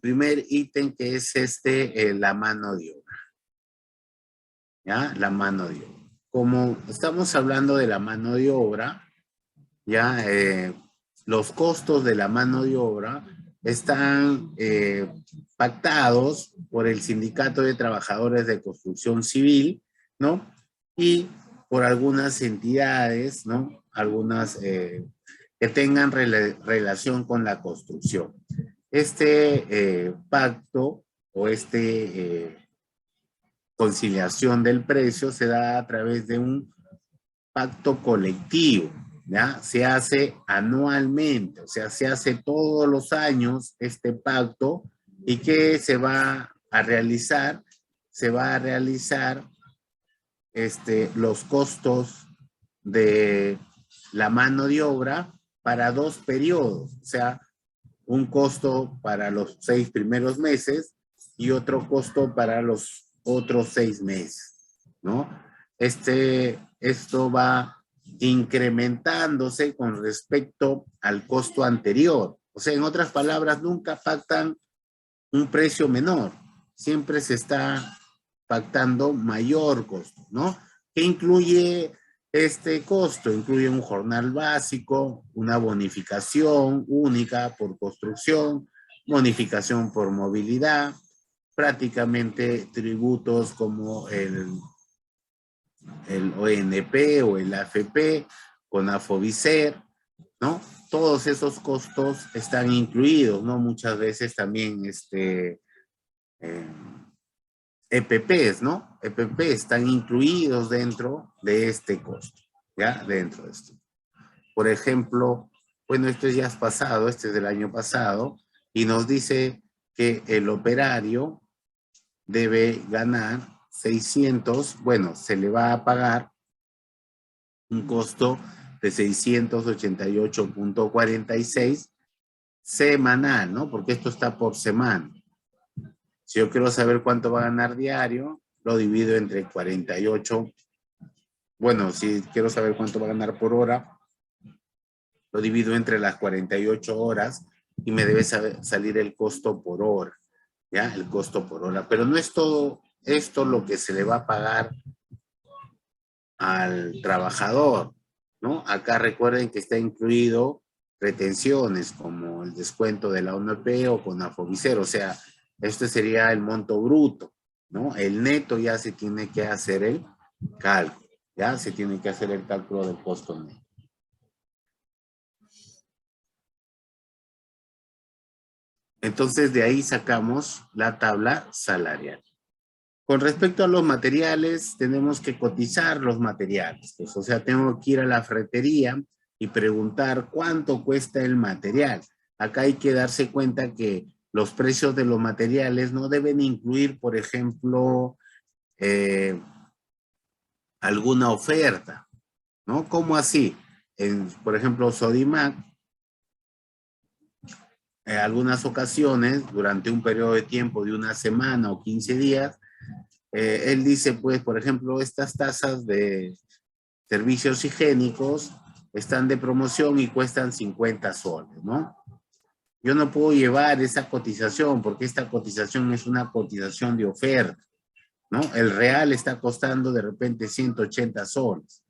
primer ítem que es la mano de obra. ¿Ya? La mano de obra. Como estamos hablando de la mano de obra, ya los costos de la mano de obra están pactados por el Sindicato de Trabajadores de Construcción Civil, ¿no? Y por algunas entidades, ¿no? Algunas que tengan relación con la construcción. Pacto o conciliación del precio se da a través de un pacto colectivo, ¿ya? Se hace anualmente, o sea, se hace todos los años este pacto. ¿Y qué se va a realizar? Se va a realizar los costos de la mano de obra para 2 periodos, o sea, un costo para los 6 primeros meses y otro costo para los otros 6 meses, ¿no? Esto va incrementándose con respecto al costo anterior. O sea, en otras palabras, nunca pactan un precio menor, siempre se está pactando mayor costo, ¿no? ¿Qué incluye este costo? Incluye un jornal básico, una bonificación única por construcción, bonificación por movilidad, prácticamente tributos como el ONP o el AFP, con Afovicer, ¿no? Todos esos costos están incluidos, ¿no? Muchas veces también EPPs, ¿no? EPP están incluidos dentro de este costo, ¿ya? Dentro de esto. Por ejemplo, bueno, esto ya es pasado, este es del año pasado, y nos dice que el operario debe ganar 600, bueno, se le va a pagar un costo de 688.46 semanal, ¿no? Porque esto está por semana. Si yo quiero saber cuánto va a ganar diario, lo divido entre 48. Bueno, si quiero saber cuánto va a ganar por hora, lo divido entre las 48 horas y me debe salir el costo por hora, ¿ya? El costo por hora. Pero no es todo esto lo que se le va a pagar al trabajador, ¿no? Acá recuerden que está incluido retenciones como el descuento de la ONP o con Afovicer, o sea, este sería el monto bruto, ¿no? El neto ya se tiene que hacer el cálculo, ya se tiene que hacer el cálculo del costo neto. Entonces de ahí sacamos la tabla salarial. Con respecto a los materiales, tenemos que cotizar los materiales. Pues, o sea, tengo que ir a la ferretería y preguntar cuánto cuesta el material. Acá hay que darse cuenta que los precios de los materiales no deben incluir, por ejemplo, alguna oferta, ¿no? ¿Cómo así? Por ejemplo, Sodimac, en algunas ocasiones, durante un periodo de tiempo de una semana o 15 días, él dice, pues, por ejemplo, estas tazas de servicios higiénicos están de promoción y cuestan 50 soles, ¿no? Yo no puedo llevar esa cotización porque esta cotización es una cotización de oferta, ¿no? El real está costando de repente 180 soles.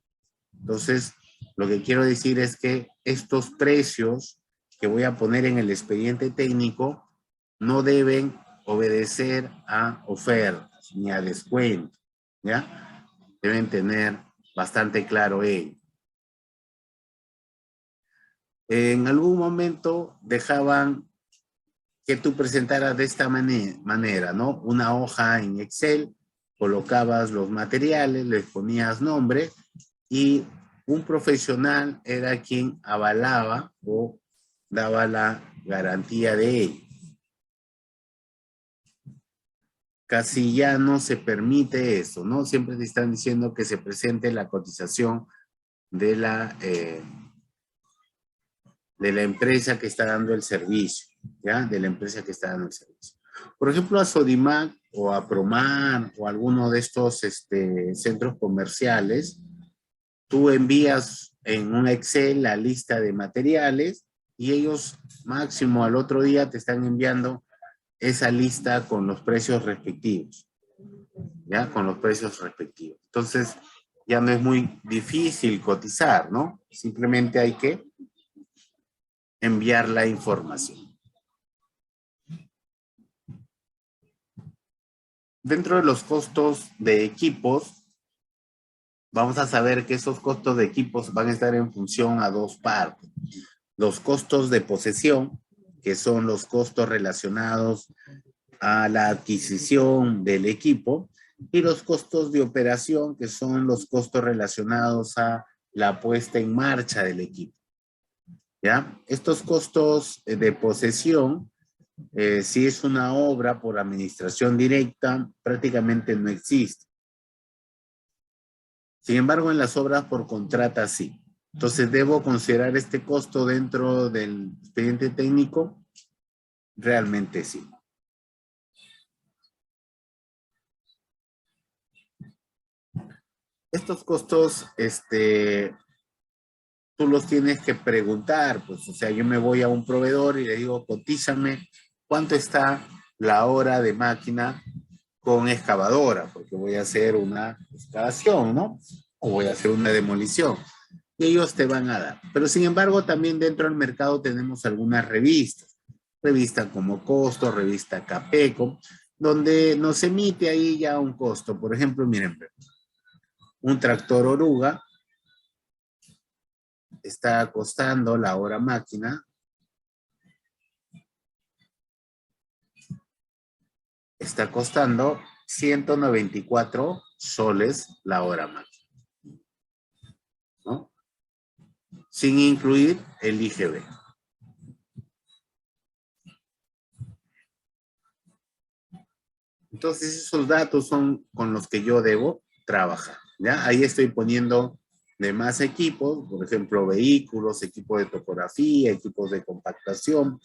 Entonces, lo que quiero decir es que estos precios que voy a poner en el expediente técnico no deben obedecer a ofertas ni a descuento, ¿ya? Deben tener bastante claro ello. En algún momento dejaban que tú presentaras de esta manera, ¿no? Una hoja en Excel, colocabas los materiales, les ponías nombre y un profesional era quien avalaba o daba la garantía de ello. Casi ya no se permite eso, ¿no? Siempre te están diciendo que se presente la cotización de la empresa que está dando el servicio, ¿ya? De la empresa que está dando el servicio. Por ejemplo, a Sodimac o a Promar o alguno de estos centros comerciales, tú envías en un Excel la lista de materiales y ellos máximo al otro día te están enviando esa lista con los precios respectivos, ¿ya? Con los precios respectivos. Entonces, ya no es muy difícil cotizar, ¿no? Simplemente hay que enviar la información. Dentro de los costos de equipos, vamos a saber que esos costos de equipos van a estar en función a dos partes. Los costos de posesión, que son los costos relacionados a la adquisición del equipo, y los costos de operación, que son los costos relacionados a la puesta en marcha del equipo. ¿Ya? Estos costos de posesión, si es una obra por administración directa, prácticamente no existe. Sin embargo, en las obras por contrata sí. Entonces, ¿debo considerar este costo dentro del expediente técnico? Realmente sí. Estos costos, tú los tienes que preguntar, pues, o sea, yo me voy a un proveedor y le digo, cotízame, ¿cuánto está la hora de máquina con excavadora? Porque voy a hacer una excavación, ¿no? O voy a hacer una demolición. Y ellos te van a dar. Pero sin embargo, también dentro del mercado tenemos algunas revistas. Revista como Costo, revista Capeco, donde nos emite ahí ya un costo. Por ejemplo, miren, un tractor oruga está costando la hora máquina, está costando 194 soles la hora máquina, ¿no? Sin incluir el IGB. Entonces esos datos son con los que yo debo trabajar, ¿ya? Ahí estoy poniendo demás equipos, por ejemplo, vehículos, equipos de topografía, equipos de compactación,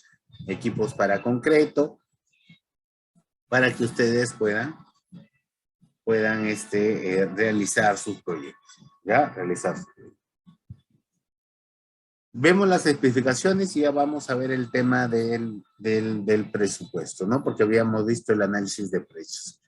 equipos para concreto, para que ustedes puedan realizar sus proyectos, ¿ya? Realizar sus proyectos. Vemos las especificaciones y ya vamos a ver el tema del presupuesto, ¿no? Porque habíamos visto el análisis de precios.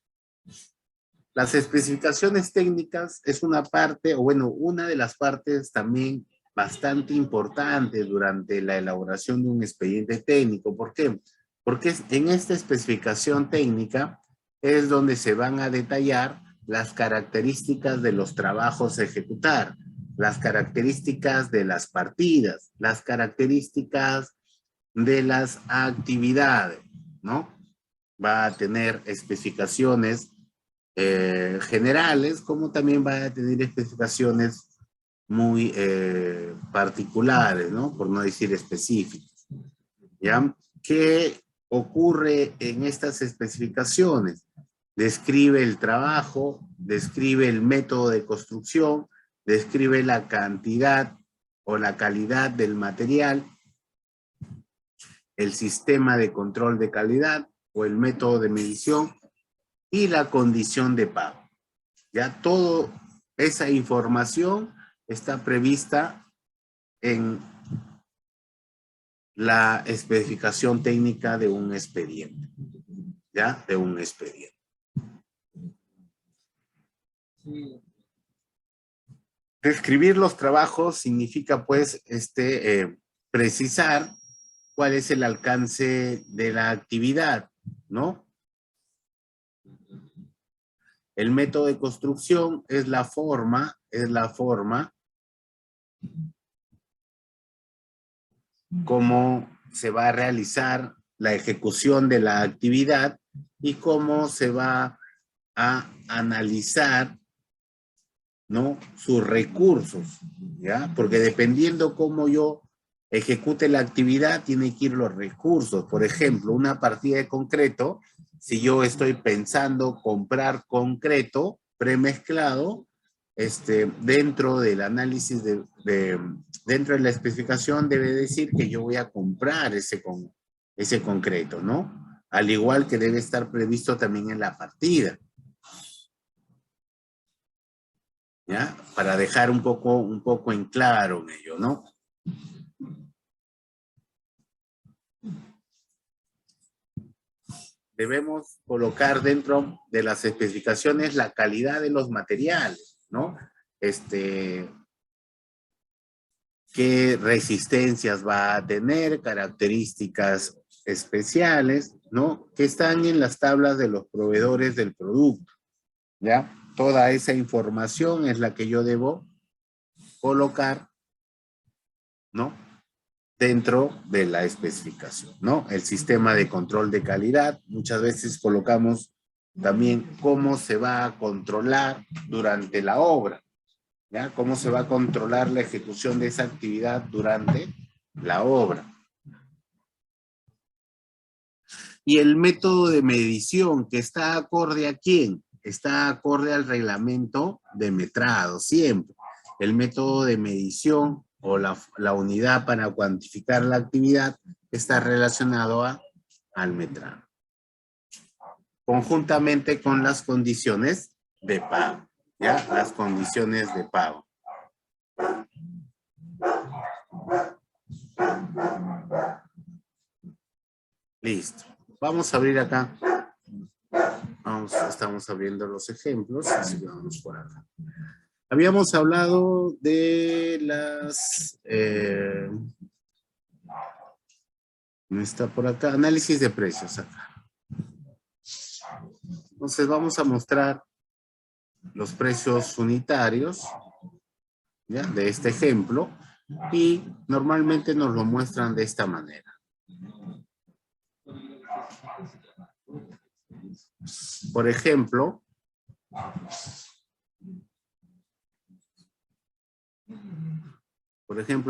Las especificaciones técnicas es una parte, o bueno, una de las partes también bastante importante durante la elaboración de un expediente técnico. ¿Por qué? Porque en esta especificación técnica es donde se van a detallar las características de los trabajos a ejecutar, las características de las partidas, las características de las actividades, ¿no? Va a tener especificaciones generales, como también va a tener especificaciones muy particulares, ¿no? Por no decir específicas, ¿ya? ¿Qué ocurre en estas especificaciones? Describe el trabajo, describe el método de construcción, describe la cantidad o la calidad del material, el sistema de control de calidad o el método de medición y la condición de pago. Ya toda esa información está prevista en la especificación técnica de un expediente, ¿ya? De un expediente. Describir los trabajos significa, pues, precisar cuál es el alcance de la actividad, ¿no? El método de construcción es la forma cómo se va a realizar la ejecución de la actividad y cómo se va a analizar, ¿no? Sus recursos, ¿ya? Porque dependiendo cómo yo ejecute la actividad, tiene que ir los recursos. Por ejemplo, una partida de concreto, si yo estoy pensando comprar concreto premezclado, dentro del análisis dentro de la especificación debe decir que yo voy a comprar ese concreto, ¿no? Al igual que debe estar previsto también en la partida. ¿Ya? Para dejar un poco en claro en ello, ¿no? debemos colocar dentro de las especificaciones la calidad de los materiales, ¿no? Qué resistencias va a tener, características especiales, ¿no? Que están en las tablas de los proveedores del producto, ¿ya? Toda esa información es la que yo debo colocar, ¿no? Dentro de la especificación, ¿no? El sistema de control de calidad, muchas veces colocamos también cómo se va a controlar durante la obra, ¿ya? Cómo se va a controlar la ejecución de esa actividad durante la obra. Y el método de medición que está acorde a quién, está acorde al reglamento de metrado, siempre. El método de medición o la unidad para cuantificar la actividad está relacionado al metrado. Conjuntamente con las condiciones de pago, ¿ya? Las condiciones de pago. Listo. Vamos a abrir acá. Estamos abriendo los ejemplos, así que vamos por acá. Habíamos hablado de las... ¿no está por acá? Análisis de precios acá. Entonces vamos a mostrar los precios unitarios, ¿ya? De este ejemplo, y normalmente nos lo muestran de esta manera. Por ejemplo,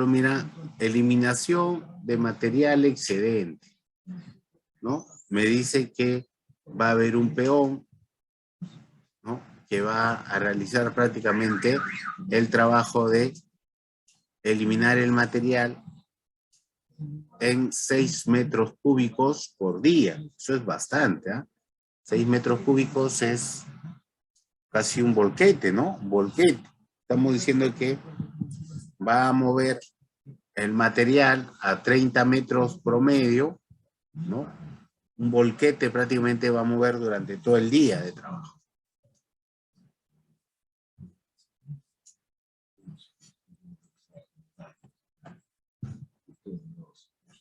mira, eliminación de material excedente, ¿no? Me dice que va a haber un peón, ¿no? Que va a realizar prácticamente el trabajo de eliminar el material en 6 metros cúbicos por día. Eso es bastante, ¿eh? 6 metros cúbicos es casi un volquete, ¿no? Un volquete. Estamos diciendo que va a mover el material a 30 metros promedio, ¿no? Un volquete prácticamente va a mover durante todo el día de trabajo.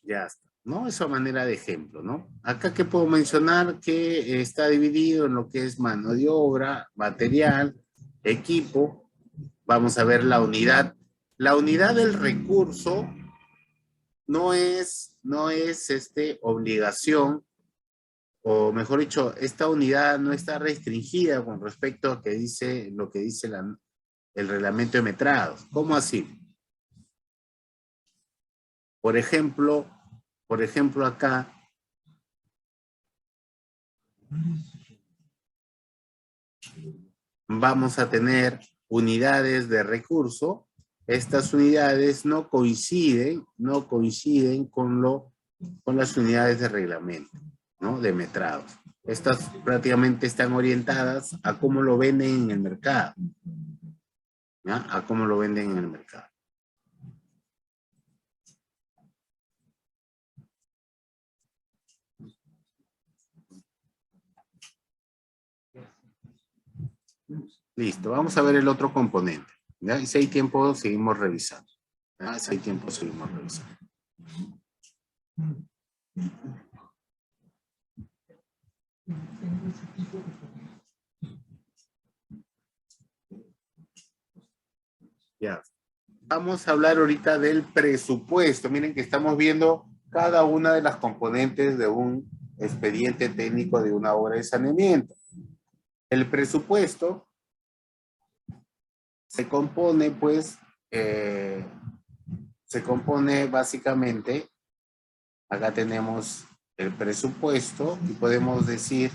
Ya está, ¿no? Esa manera de ejemplo, ¿no? Acá que puedo mencionar que está dividido en lo que es mano de obra, material, equipo. Vamos a ver la unidad. La unidad del recurso no es obligación, o mejor dicho, esta unidad no está restringida con respecto a lo que dice el reglamento de metrados. ¿Cómo así? Por ejemplo acá, vamos a tener unidades de recurso. Estas unidades no coinciden con las unidades de reglamento, ¿no? De metrados. Estas prácticamente están orientadas a cómo lo venden en el mercado, ¿ya? A cómo lo venden en el mercado. Listo, vamos a ver el otro componente, ¿ya? Y si hay tiempo, seguimos revisando. ¿Ya? Si hay tiempo, seguimos revisando. Ya. Vamos a hablar ahorita del presupuesto. Miren que estamos viendo cada una de las componentes de un expediente técnico de una obra de saneamiento. El presupuesto se compone, pues, básicamente, acá tenemos el presupuesto y podemos decir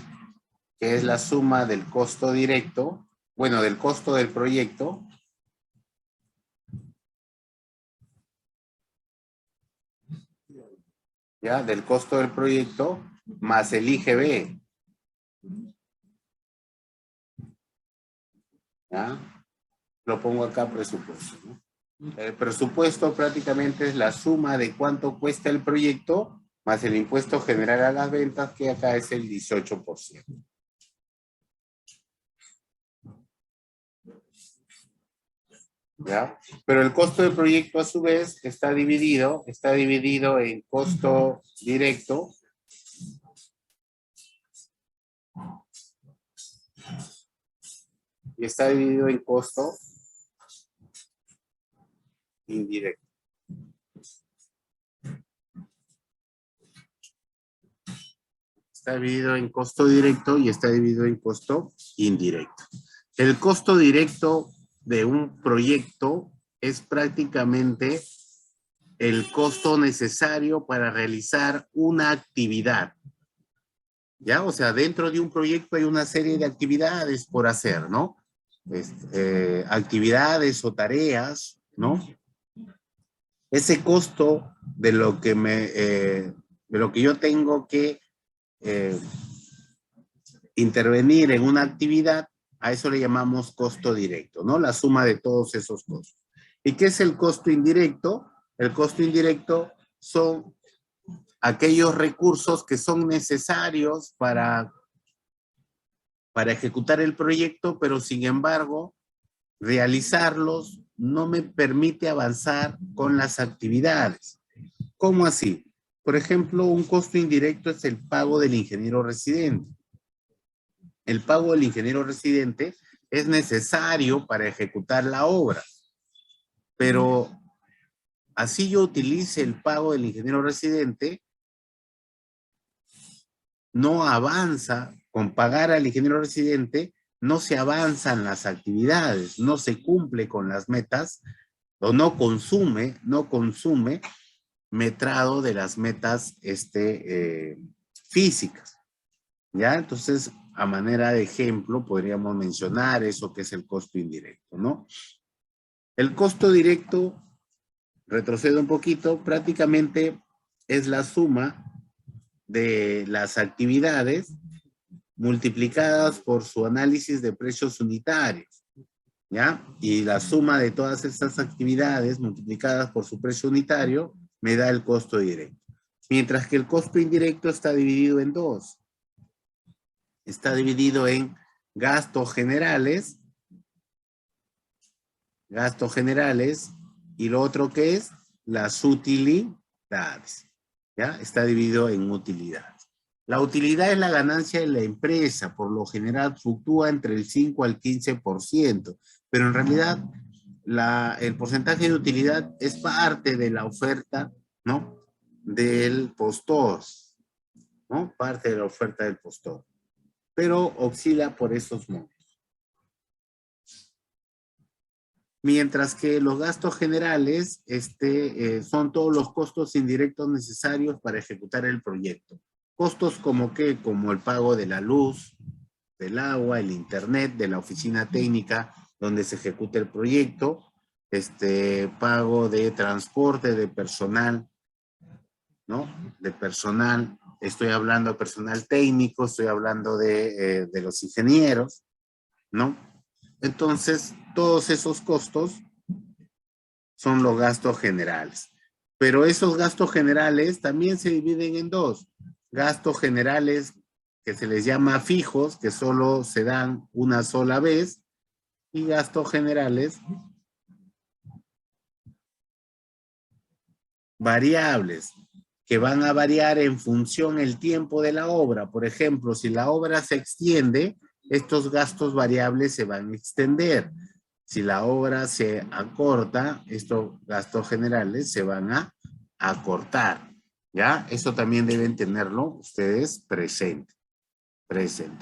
que es la suma del costo directo, bueno, del costo del proyecto, ¿ya? Del costo del proyecto más el IGB, ¿ya? Lo pongo acá presupuesto, ¿no? El presupuesto prácticamente es la suma de cuánto cuesta el proyecto más el impuesto general a las ventas, que acá es el 18%. ¿Ya? Pero el costo del proyecto a su vez está dividido en costo directo y está dividido en costo indirecto. Está dividido en costo directo y está dividido en costo indirecto. El costo directo de un proyecto es prácticamente el costo necesario para realizar una actividad. ¿Ya? O sea, dentro de un proyecto hay una serie de actividades por hacer, ¿no? Actividades o tareas, ¿no? Ese costo de lo que de lo que yo tengo que intervenir en una actividad, a eso le llamamos costo directo, ¿no? La suma de todos esos costos. ¿Y qué es el costo indirecto? El costo indirecto son aquellos recursos que son necesarios para ejecutar el proyecto, pero sin embargo, realizarlos no me permite avanzar con las actividades. ¿Cómo así? Por ejemplo, un costo indirecto es el pago del ingeniero residente. El pago del ingeniero residente es necesario para ejecutar la obra, pero así yo utilice el pago del ingeniero residente, no avanza, con pagar al ingeniero residente, no se avanzan las actividades, no se cumple con las metas, o no consume metrado de las metas físicas. ¿Ya? Entonces, a manera de ejemplo, podríamos mencionar eso que es el costo indirecto, ¿no? El costo directo, retrocedo un poquito, prácticamente es la suma de las actividades multiplicadas por su análisis de precios unitarios, ¿ya? Y la suma de todas estas actividades multiplicadas por su precio unitario me da el costo directo. Mientras que el costo indirecto está dividido en dos. Está dividido en gastos generales, y lo otro que es las utilidades, ¿ya? Está dividido en utilidades. La utilidad es la ganancia de la empresa, por lo general fluctúa entre el 5 al 15%, pero en realidad el porcentaje de utilidad es parte de la oferta, ¿no? Del postor, ¿no? Parte de la oferta del postor, pero oscila por esos montos. Mientras que los gastos generales son todos los costos indirectos necesarios para ejecutar el proyecto. Costos como qué, como el pago de la luz, del agua, el internet, de la oficina técnica donde se ejecuta el proyecto, pago de transporte, de personal, ¿no? De personal, estoy hablando de personal técnico, estoy hablando de los ingenieros, ¿no? Entonces, todos esos costos son los gastos generales. Pero esos gastos generales también se dividen en dos. Gastos generales que se les llama fijos, que solo se dan una sola vez, y gastos generales variables, que van a variar en función el tiempo de la obra. Por ejemplo, si la obra se extiende, estos gastos variables se van a extender. Si la obra se acorta, estos gastos generales se van a acortar. ¿Ya? Eso también deben tenerlo ustedes presente.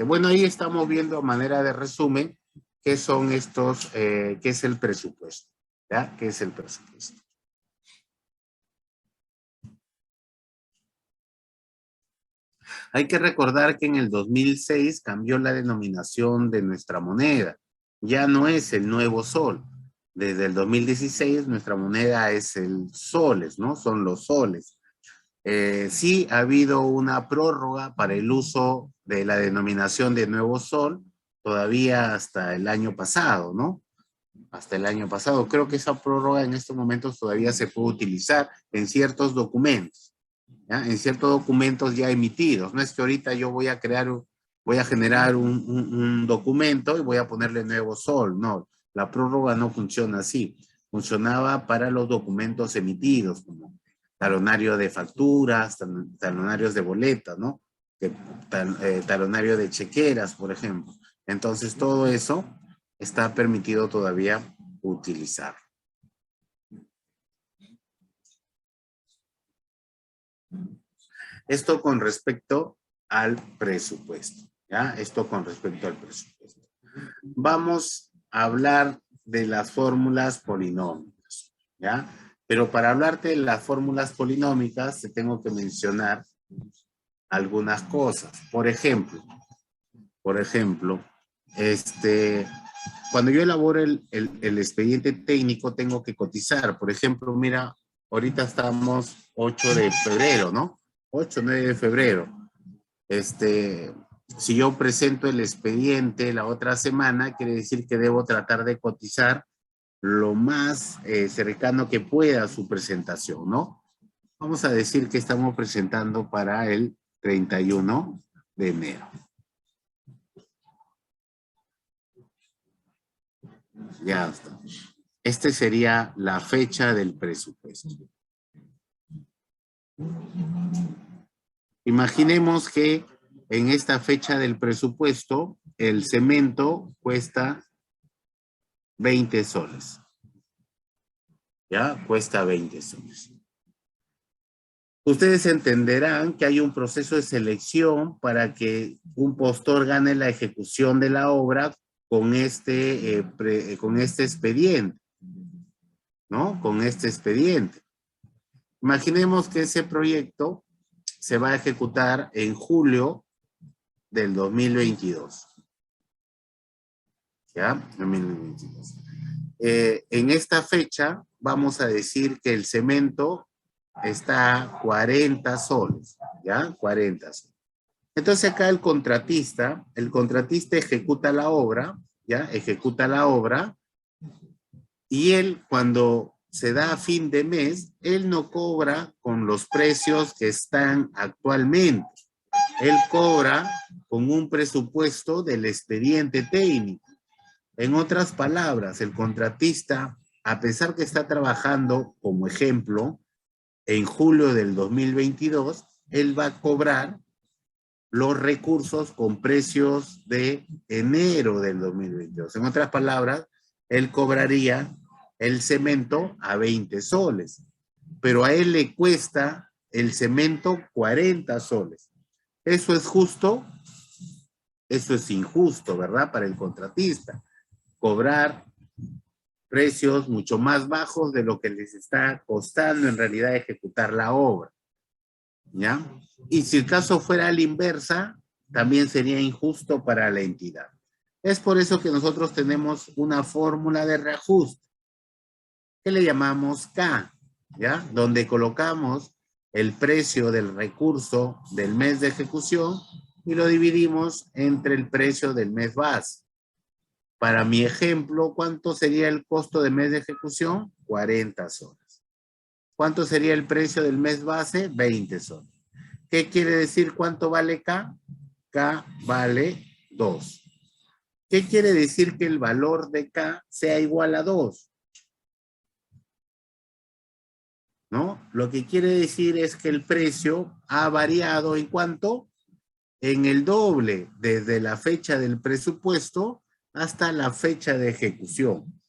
Bueno, ahí estamos viendo a manera de resumen qué son estos, qué es el presupuesto. ¿Ya? ¿Qué es el presupuesto? Hay que recordar que en el 2006 cambió la denominación de nuestra moneda. Ya no es el nuevo sol. Desde el 2016 nuestra moneda es el soles, ¿no? Son los soles. Sí ha habido una prórroga para el uso de la denominación de nuevo sol todavía hasta el año pasado, ¿no? Hasta el año pasado. Creo que esa prórroga en estos momentos todavía se puede utilizar en ciertos documentos. ¿ya? En ciertos documentos ya emitidos. No es que ahorita yo voy a generar un documento y voy a ponerle nuevo sol. No, la prórroga no funciona así. Funcionaba para los documentos emitidos, como talonario de facturas, talonarios de boletas, ¿no? Talonario de chequeras, por ejemplo. Entonces, todo eso está permitido todavía utilizar. Esto con respecto al presupuesto, ¿ya? Esto con respecto al presupuesto. Vamos a hablar de las fórmulas polinómicas, ¿ya? Pero para hablarte de las fórmulas polinómicas, te tengo que mencionar algunas cosas. Por ejemplo, cuando yo elaboro el expediente técnico, tengo que cotizar. Por ejemplo, mira, ahorita estamos 8 de febrero, ¿no? 8, 9 de febrero. Si yo presento el expediente la otra semana, quiere decir que debo tratar de cotizar lo más cercano que pueda a su presentación, ¿no? Vamos a decir que estamos presentando para el 31 de enero. Ya está. Esta sería la fecha del presupuesto. Imaginemos que en esta fecha del presupuesto el cemento cuesta 20 soles. ¿Ya? Cuesta 20 soles. Ustedes entenderán que hay un proceso de selección para que un postor gane la ejecución de la obra con este expediente, ¿no? Con este expediente. Imaginemos que ese proyecto se va a ejecutar en julio del 2022. ¿Ya? 2022. En esta fecha vamos a decir que el cemento está a 40 soles, ¿ya? 40 soles. Entonces acá el contratista ejecuta la obra, ¿ya? Ejecuta la obra y él cuando se da a fin de mes, él no cobra con los precios que están actualmente. Él cobra con un presupuesto del expediente técnico. En otras palabras, el contratista, a pesar que está trabajando, como ejemplo, en julio del 2022, él va a cobrar los recursos con precios de enero del 2022. En otras palabras, él cobraría el cemento a 20 soles, pero a él le cuesta el cemento 40 soles. ¿Eso es justo? Eso es injusto, ¿verdad? Para el contratista. Cobrar precios mucho más bajos de lo que les está costando en realidad ejecutar la obra. ¿Ya? Y si el caso fuera a la inversa, también sería injusto para la entidad. Es por eso que nosotros tenemos una fórmula de reajuste que le llamamos K, ¿ya? Donde colocamos el precio del recurso del mes de ejecución y lo dividimos entre el precio del mes base. Para mi ejemplo, ¿cuánto sería el costo de mes de ejecución? 40 soles. ¿Cuánto sería el precio del mes base? 20 soles. ¿Qué quiere decir cuánto vale K? K vale 2. ¿Qué quiere decir que el valor de K sea igual a 2? ¿No? Lo que quiere decir es que el precio ha variado ¿en cuánto? En el doble, desde la fecha del presupuesto hasta la fecha de ejecución.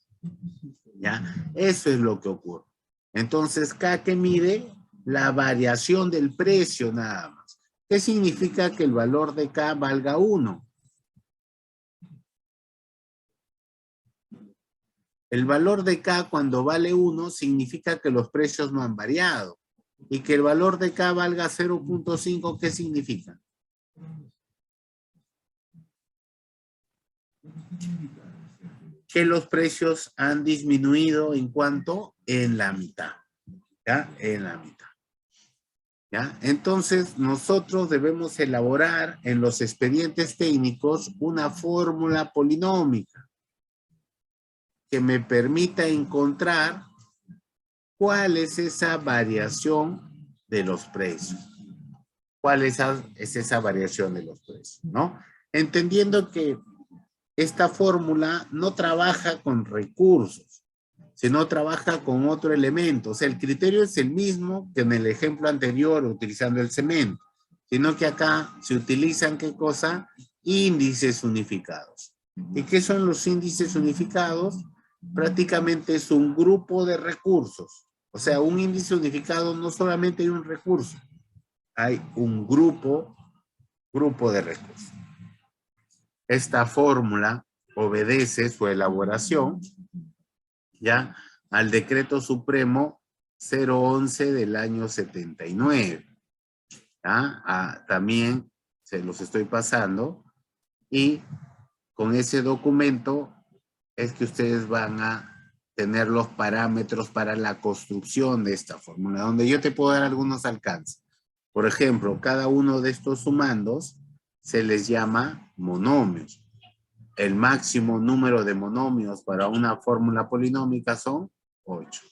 ¿Ya? Eso es lo que ocurre. Entonces, K que mide la variación del precio nada más. ¿Qué significa que el valor de K valga 1? El valor de K cuando vale 1 significa que los precios no han variado. Y que el valor de K valga 0.5, ¿qué significa? Que los precios han disminuido ¿en cuánto? En la mitad. ¿Ya? En la mitad. ¿Ya? Entonces, nosotros debemos elaborar en los expedientes técnicos una fórmula polinómica que me permita encontrar cuál es esa variación de los precios. ¿Cuál es esa variación de los precios, no? Entendiendo que esta fórmula no trabaja con recursos, sino trabaja con otro elemento. O sea, el criterio es el mismo que en el ejemplo anterior utilizando el cemento, sino que acá se utilizan, ¿qué cosa? Índices unificados. ¿Y qué son los índices unificados? Prácticamente es un grupo de recursos. O sea, un índice unificado no solamente hay un recurso, hay un grupo de recursos. Esta fórmula obedece su elaboración ya al Decreto Supremo 011 del año 79. ¿Ya? También se los estoy pasando y con ese documento es que ustedes van a tener los parámetros para la construcción de esta fórmula, donde yo te puedo dar algunos alcances. Por ejemplo, cada uno de estos sumandos se les llama monomios. El máximo número de monomios para una fórmula polinómica son 8.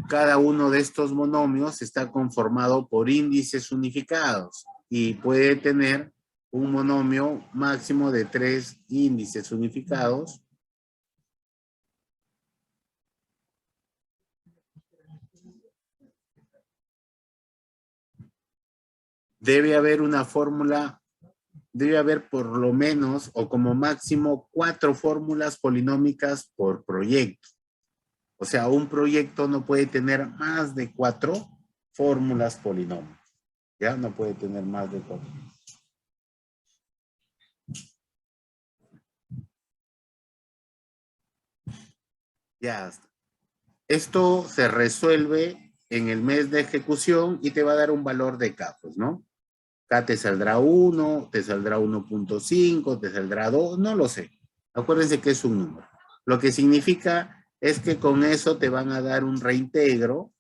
Cada uno de estos monomios está conformado por índices unificados y puede tener un monomio máximo de 3 índices unificados. Debe haber una fórmula, debe haber por lo menos o como máximo 4 fórmulas polinómicas por proyecto. O sea, un proyecto no puede tener más de 4 fórmulas polinómicas. Ya no puede tener más de 4. Ya está. Esto se resuelve en el mes de ejecución y te va a dar un valor de K, pues, ¿no? K te saldrá 1, te saldrá 1.5, te saldrá 2, no lo sé. Acuérdense que es un número. Lo que significa es que con eso te van a dar un reintegro,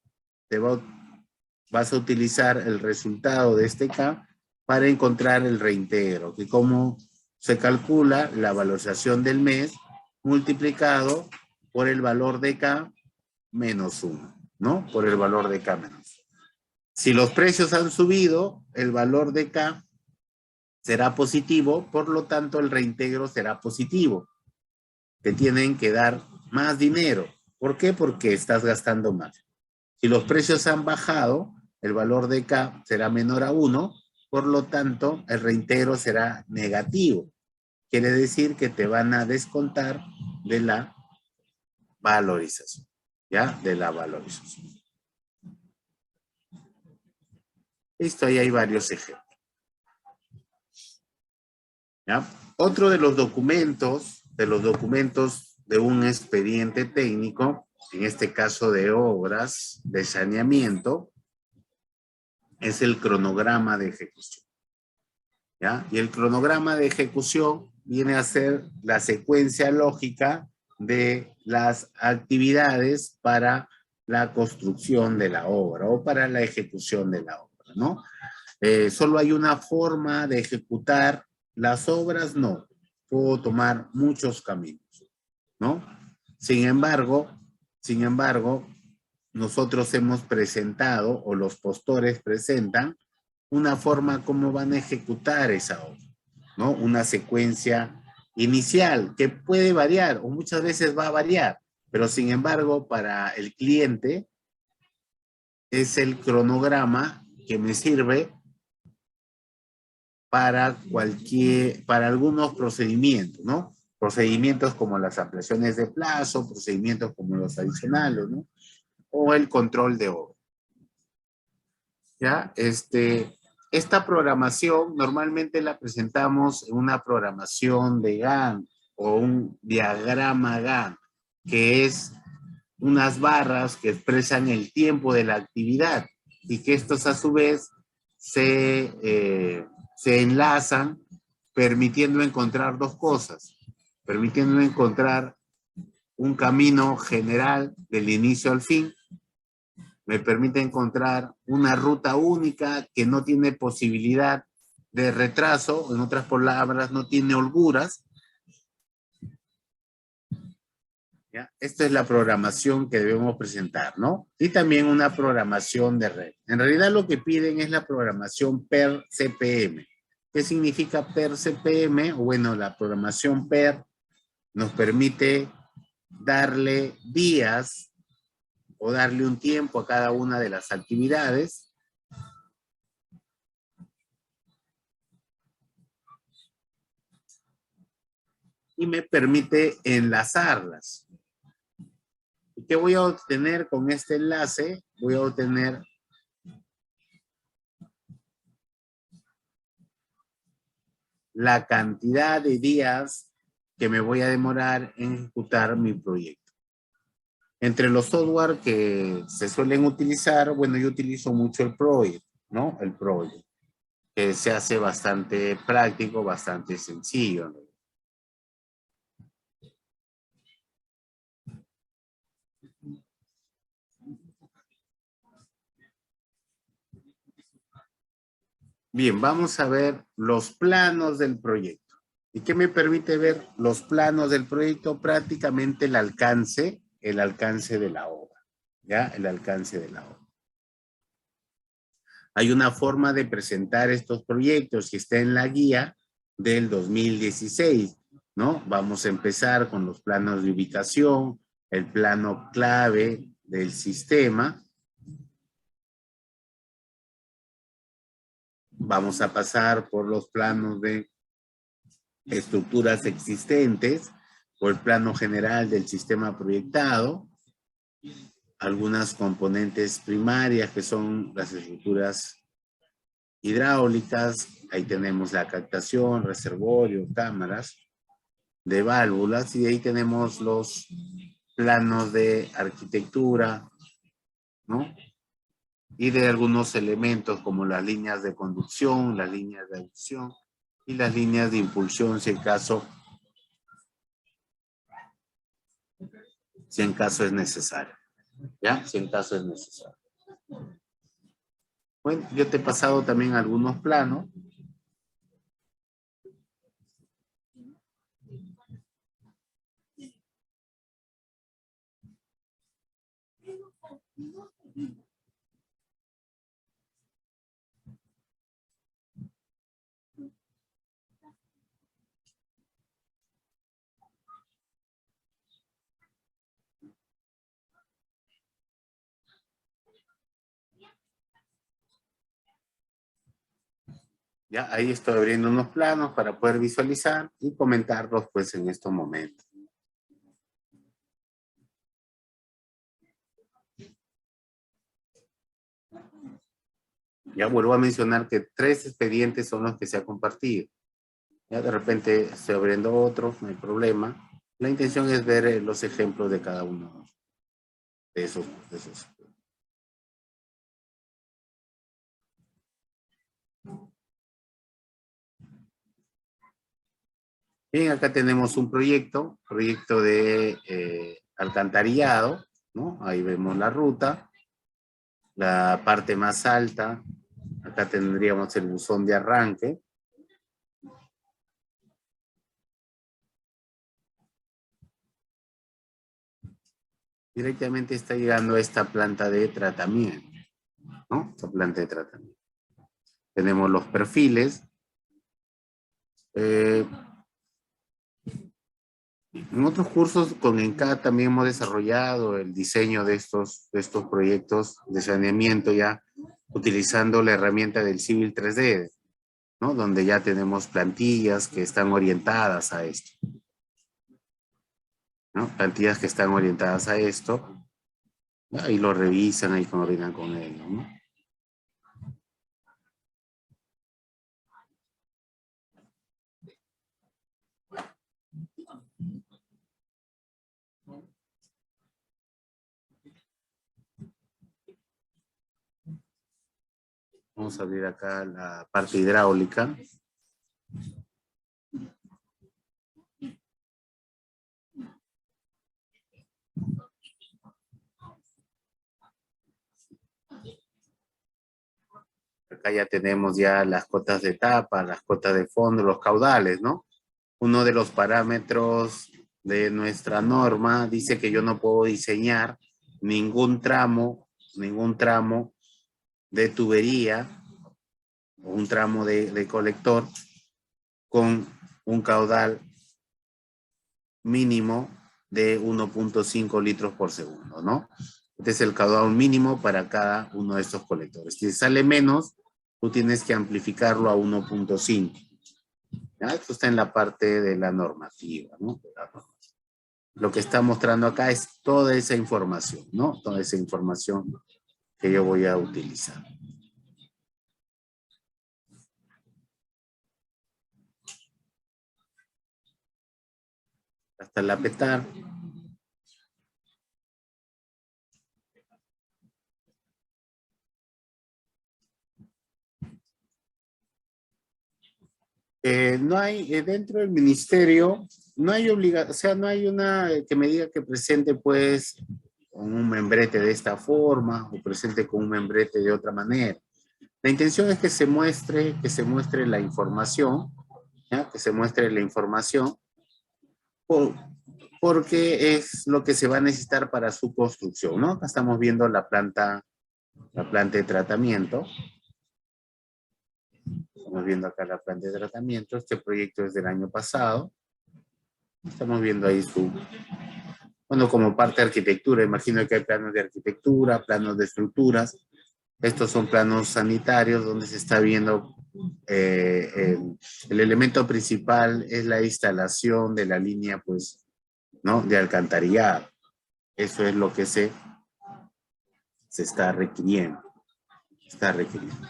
vas a utilizar el resultado de este K para encontrar el reintegro, que como se calcula la valorización del mes multiplicado por el valor de K menos 1, ¿no? Por el valor de K menos 1. Si los precios han subido, el valor de K será positivo, por lo tanto el reintegro será positivo. Te tienen que dar más dinero. ¿Por qué? Porque estás gastando más. Si los precios han bajado, el valor de K será menor a 1, por lo tanto el reintegro será negativo. Quiere decir que te van a descontar de la valorización, ¿ya? De la valorización. Listo, ahí hay varios ejemplos. ¿Ya? Otro de los documentos de un expediente técnico, en este caso de obras de saneamiento, es el cronograma de ejecución. ¿Ya? Y el cronograma de ejecución viene a ser la secuencia lógica de las actividades para la construcción de la obra o para la ejecución de la obra, ¿no? Solo hay una forma de ejecutar las obras, no. Puedo tomar muchos caminos, ¿no? Sin embargo, nosotros hemos presentado, o los postores presentan, una forma como van a ejecutar esa obra, ¿no? Una secuencia inicial que puede variar, o muchas veces va a variar, pero sin embargo, para el cliente es el cronograma que me sirve para algunos procedimientos, ¿no? Procedimientos como las ampliaciones de plazo, procedimientos como los adicionales, ¿no? O el control de obra. ¿Ya? Esta programación normalmente la presentamos en una programación de Gantt o un diagrama Gantt, que es unas barras que expresan el tiempo de la actividad y que estos a su vez se enlazan permitiendo encontrar dos cosas, permitiendo encontrar un camino general del inicio al fin, me permite encontrar una ruta única que no tiene posibilidad de retraso, en otras palabras, no tiene holguras, ¿Ya? Esta es la programación que debemos presentar, ¿no? Y también una programación de red. En realidad lo que piden es la programación per CPM. ¿Qué significa per CPM? Bueno, la programación per nos permite darle días o darle un tiempo a cada una de las actividades y me permite enlazarlas. ¿Y qué voy a obtener con este enlace? Voy a obtener la cantidad de días que me voy a demorar en ejecutar mi proyecto. Entre los software que se suelen utilizar, bueno, yo utilizo mucho el Project, ¿no? El Project, que se hace bastante práctico, bastante sencillo, ¿no? Bien, vamos a ver los planos del proyecto. ¿Y qué me permite ver los planos del proyecto? Prácticamente el alcance de la obra, ¿ya? El alcance de la obra. Hay una forma de presentar estos proyectos que está en la guía del 2016, ¿no? Vamos a empezar con los planos de ubicación, el plano clave del sistema. Vamos a pasar por los planos de estructuras existentes, por el plano general del sistema proyectado, algunas componentes primarias que son las estructuras hidráulicas, ahí tenemos la captación, reservorio, cámaras de válvulas, y ahí tenemos los planos de arquitectura, ¿no? Y de algunos elementos como las líneas de conducción, las líneas de admisión y las líneas de impulsión si en caso es necesario, ¿ya? Si en caso es necesario. Bueno, yo te he pasado también algunos planos. Ya, ahí estoy abriendo unos planos para poder visualizar y comentarlos pues en estos momentos. Ya vuelvo a mencionar que 3 expedientes son los que se ha compartido. Ya de repente estoy abriendo otros, no hay problema. La intención es ver los ejemplos de cada uno de esos. Bien, acá tenemos un proyecto de alcantarillado, ¿no? Ahí vemos la ruta, la parte más alta, acá tendríamos el buzón de arranque. Directamente está llegando a esta planta de tratamiento, ¿no? Esta planta de tratamiento. Tenemos los perfiles. En otros cursos con ENCAD también hemos desarrollado el diseño de estos proyectos de saneamiento ya utilizando la herramienta del Civil 3D, ¿no? Donde ya tenemos plantillas que están orientadas a esto, ¿no? Plantillas que están orientadas a esto, ahí lo revisan, ahí coordinan con ellos, ¿no? Vamos a abrir acá la parte hidráulica. Acá ya tenemos ya las cotas de tapa, las cotas de fondo, los caudales, ¿no? Uno de los parámetros de nuestra norma dice que yo no puedo diseñar ningún tramo de tubería o un tramo de colector con un caudal mínimo de 1.5 litros por segundo, ¿no? Este es el caudal mínimo para cada uno de estos colectores. Si sale menos, tú tienes que amplificarlo a 1.5. ¿Ya? Esto está en la parte de la normativa, ¿no? Lo que está mostrando acá es toda esa información, ¿no? Toda esa información que yo voy a utilizar. Hasta la petar. No hay, dentro del ministerio, no hay obligación, o sea, no hay una que me diga que presente pues con un membrete de esta forma o presente con un membrete de otra manera. La intención es que se muestre la información, ¿ya? Que se muestre la información por, porque es lo que se va a necesitar para su construcción, ¿no? Acá estamos viendo la planta de tratamiento. Estamos viendo acá la planta de tratamiento. Este proyecto es del año pasado. Estamos viendo ahí bueno, como parte de arquitectura. Imagino que hay planos de arquitectura, planos de estructuras. Estos son planos sanitarios donde se está viendo el elemento principal es la instalación de la línea, pues, ¿no? De alcantarillado. Eso es lo que se está requiriendo. Está requiriendo.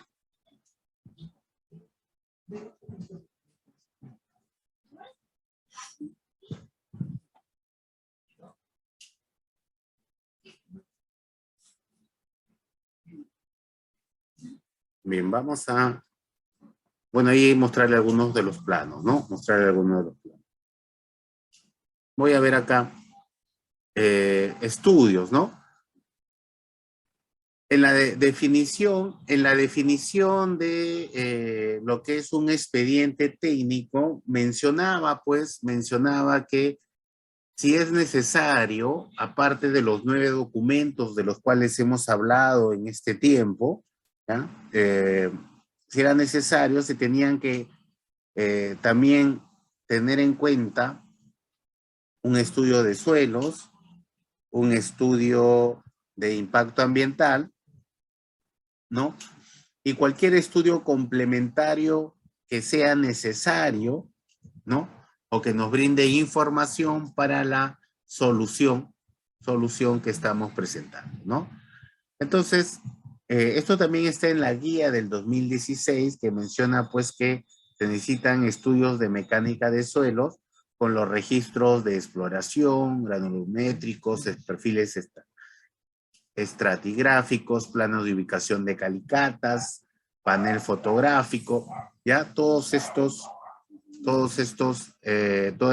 Bien, vamos a, bueno, ahí mostrarle algunos de los planos, ¿no? Mostrarle algunos de los planos. Voy a ver acá estudios, ¿no? En la definición de lo que es un expediente técnico, mencionaba que si es necesario, aparte de los 9 documentos de los cuales hemos hablado en este tiempo, ¿ya? Si era necesario, se tenían que también tener en cuenta un estudio de suelos, un estudio de impacto ambiental, ¿no? Y cualquier estudio complementario que sea necesario, ¿no? O que nos brinde información para la solución que estamos presentando, ¿no? Entonces, esto también está en la guía del 2016 que menciona pues que se necesitan estudios de mecánica de suelos con los registros de exploración, granulométricos, perfiles estratigráficos, planos de ubicación de calicatas, panel fotográfico, ya toda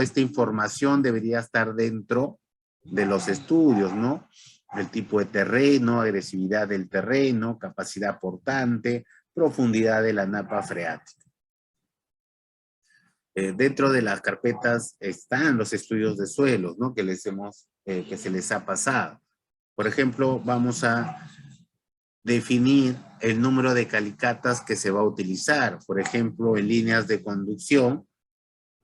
esta información debería estar dentro de los estudios, ¿no? El tipo de terreno, agresividad del terreno, capacidad portante, profundidad de la napa freática. Dentro de las carpetas están los estudios de suelos, ¿no? Que se les ha pasado. Por ejemplo, vamos a definir el número de calicatas que se va a utilizar. Por ejemplo, en líneas de conducción,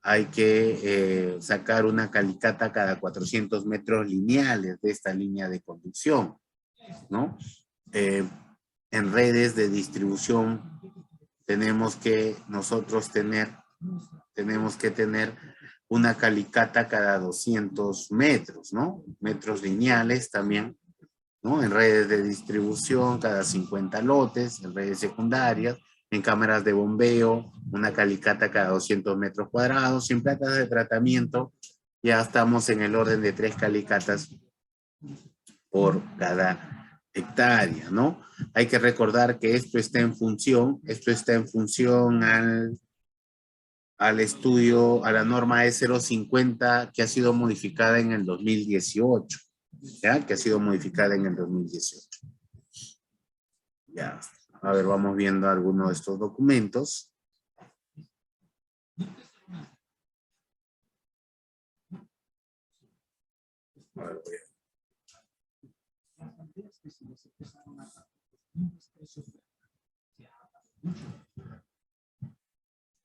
hay que sacar una calicata cada 400 metros lineales de esta línea de conducción, ¿no? En redes de distribución tenemos que tener una calicata cada 200 metros, ¿no? Metros lineales también, ¿no? En redes de distribución cada 50 lotes, en redes secundarias, en cámaras de bombeo, una calicata cada 200 metros cuadrados, en plantas de tratamiento ya estamos en el orden de 3 calicatas por cada hectárea, ¿no? Hay que recordar que esto está en función al estudio, a la norma E050 que ha sido modificada en el 2018, ¿ya? Que ha sido modificada en el 2018. Ya, a ver, vamos viendo algunos de estos documentos. A ver,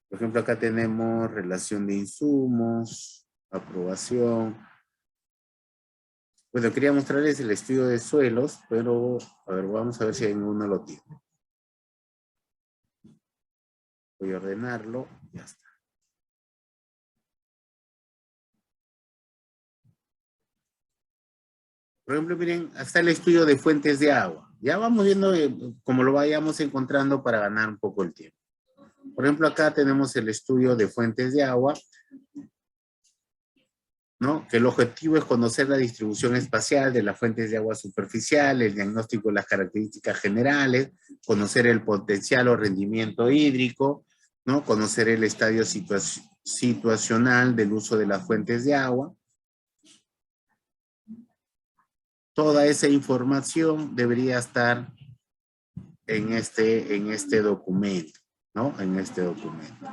por ejemplo, acá tenemos relación de insumos, aprobación. Bueno, quería mostrarles el estudio de suelos, pero a ver, vamos a ver si alguno lo tiene. Voy a ordenarlo, ya está. Por ejemplo, miren, hasta el estudio de fuentes de agua. Ya vamos viendo cómo lo vayamos encontrando para ganar un poco el tiempo. Por ejemplo, acá tenemos el estudio de fuentes de agua, ¿no? Que el objetivo es conocer la distribución espacial de las fuentes de agua superficial, el diagnóstico de las características generales, conocer el potencial o rendimiento hídrico, ¿no? Conocer el estadio situacional del uso de las fuentes de agua. Toda esa información debería estar en este documento, ¿no? En este documento.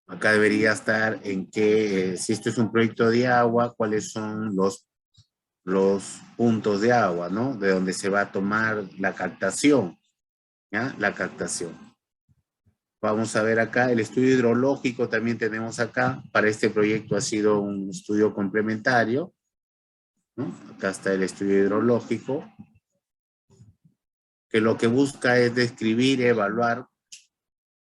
Acá debería estar en que, si esto es un proyecto de agua, cuáles son los puntos de agua, ¿no? De donde se va a tomar la captación, ¿ya? La captación. Vamos a ver acá el estudio hidrológico, también tenemos acá. Para este proyecto ha sido un estudio complementario, ¿no? Acá está el estudio hidrológico, que lo que busca es describir, evaluar,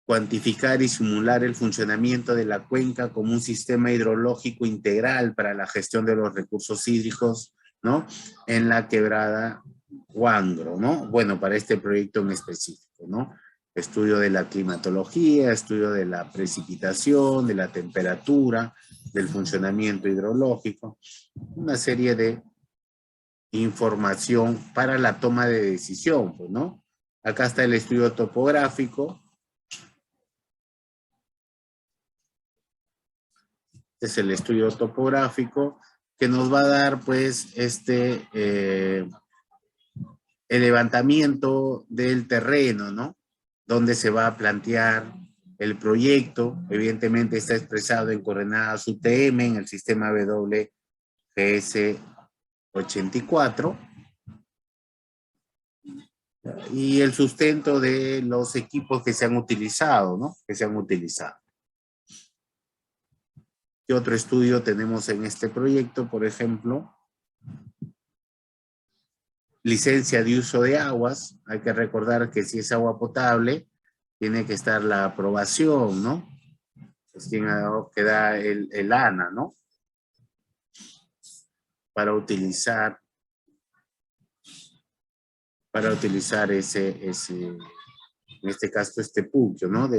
cuantificar y simular el funcionamiento de la cuenca como un sistema hidrológico integral para la gestión de los recursos hídricos, ¿no? En la quebrada Huangro, ¿no? Bueno, para este proyecto en específico, ¿no? Estudio de la climatología, estudio de la precipitación, de la temperatura, del funcionamiento hidrológico, una serie de información para la toma de decisión, pues, ¿no? Acá está el estudio topográfico. Este es el estudio topográfico que nos va a dar, pues, el levantamiento del terreno, ¿no? Donde se va a plantear el proyecto. Evidentemente está expresado en coordenadas UTM en el sistema WGS 84. Y el sustento de los equipos que se han utilizado, ¿no? Que se han utilizado. ¿Qué otro estudio tenemos en este proyecto? Por ejemplo, licencia de uso de aguas. Hay que recordar que si es agua potable, tiene que estar la aprobación, ¿no? Es quien que da el ANA, ¿no? Para utilizar en este caso, este puquio, ¿no?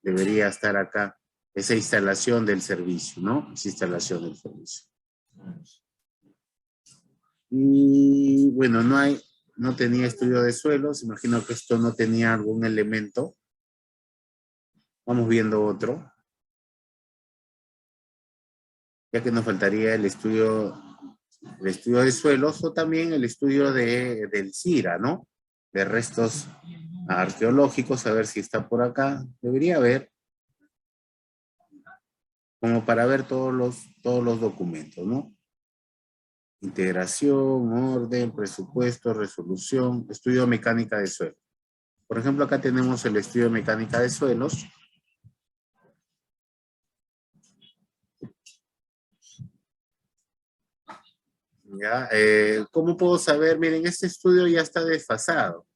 Debería estar acá esa instalación del servicio, ¿no? Esa instalación del servicio. Y bueno, no tenía estudio de suelos, imagino que esto no tenía algún elemento. Vamos viendo otro. Ya que nos faltaría el estudio de suelos o también el estudio del CIRA, ¿no? De restos arqueológicos, a ver si está por acá. Debería haber, como para ver todos los documentos, ¿no? Integración, orden, presupuesto, resolución, estudio de mecánica de suelos. Por ejemplo, acá tenemos el estudio de mecánica de suelos. ¿Ya? ¿Cómo puedo saber? Miren, este estudio ya está desfasado,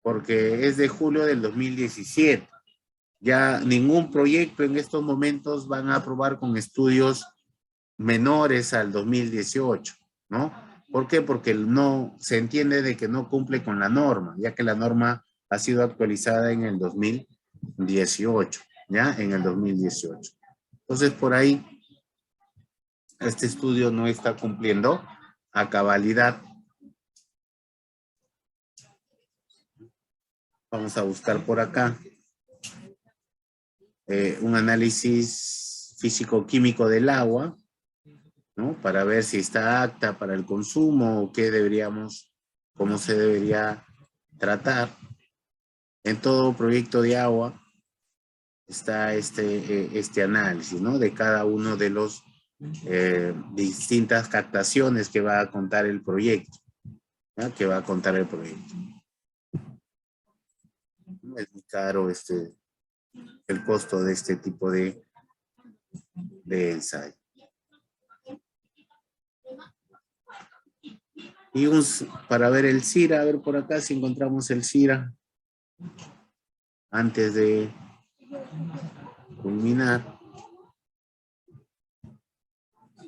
porque es de julio del 2017. Ya ningún proyecto en estos momentos van a aprobar con estudios menores al 2018, ¿no? ¿Por qué? Porque no se entiende de que no cumple con la norma, ya que la norma ha sido actualizada en el 2018, ¿ya? En el 2018. Entonces, por ahí, este estudio no está cumpliendo a cabalidad. Vamos a buscar por acá un análisis físico-químico del agua, ¿no? Para ver si está apta para el consumo o cómo se debería tratar. En todo proyecto de agua está este análisis, ¿no? De cada uno de los distintas captaciones que va a contar el proyecto, ¿ya? Que va a contar el proyecto. No es muy caro el costo de este tipo de ensayo. Y para ver el CIRA, a ver por acá si encontramos el CIRA antes de culminar.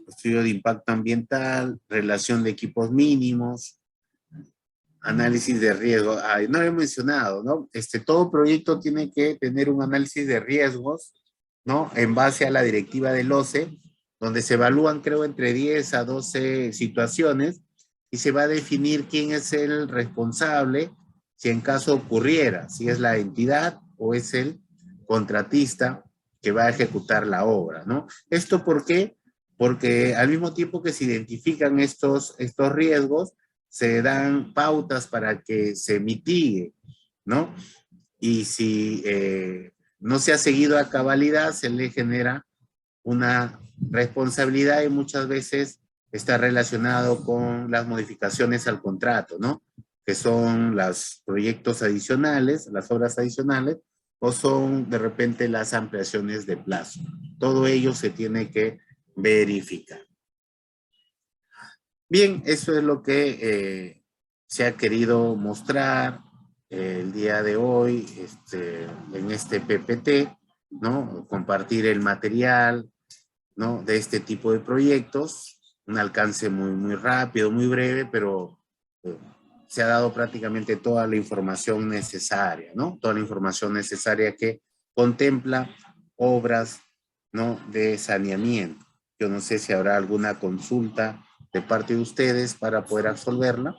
Estudio de impacto ambiental, relación de equipos mínimos, análisis de riesgo. Ay, no lo he mencionado, ¿no? Todo proyecto tiene que tener un análisis de riesgos, ¿no? En base a la directiva del OCE, donde se evalúan, creo, entre 10 a 12 situaciones y se va a definir quién es el responsable si en caso ocurriera, si es la entidad o es el contratista que va a ejecutar la obra, ¿no? ¿Esto por qué? Porque al mismo tiempo que se identifican estos riesgos, se dan pautas para que se mitigue, ¿no? Y si no se ha seguido a cabalidad, se le genera una responsabilidad y muchas veces está relacionado con las modificaciones al contrato, ¿no? Que son los proyectos adicionales, las obras adicionales, o son de repente las ampliaciones de plazo. Todo ello se tiene que verificar. Bien, eso es lo que se ha querido mostrar el día de hoy en este PPT, ¿no? Compartir el material, ¿no? De este tipo de proyectos, un alcance muy, muy rápido, muy breve, pero eh, se ha dado prácticamente toda la información necesaria, ¿no? Toda la información necesaria que contempla obras, ¿no? De saneamiento. Yo no sé si habrá alguna consulta de parte de ustedes para poder absolverla.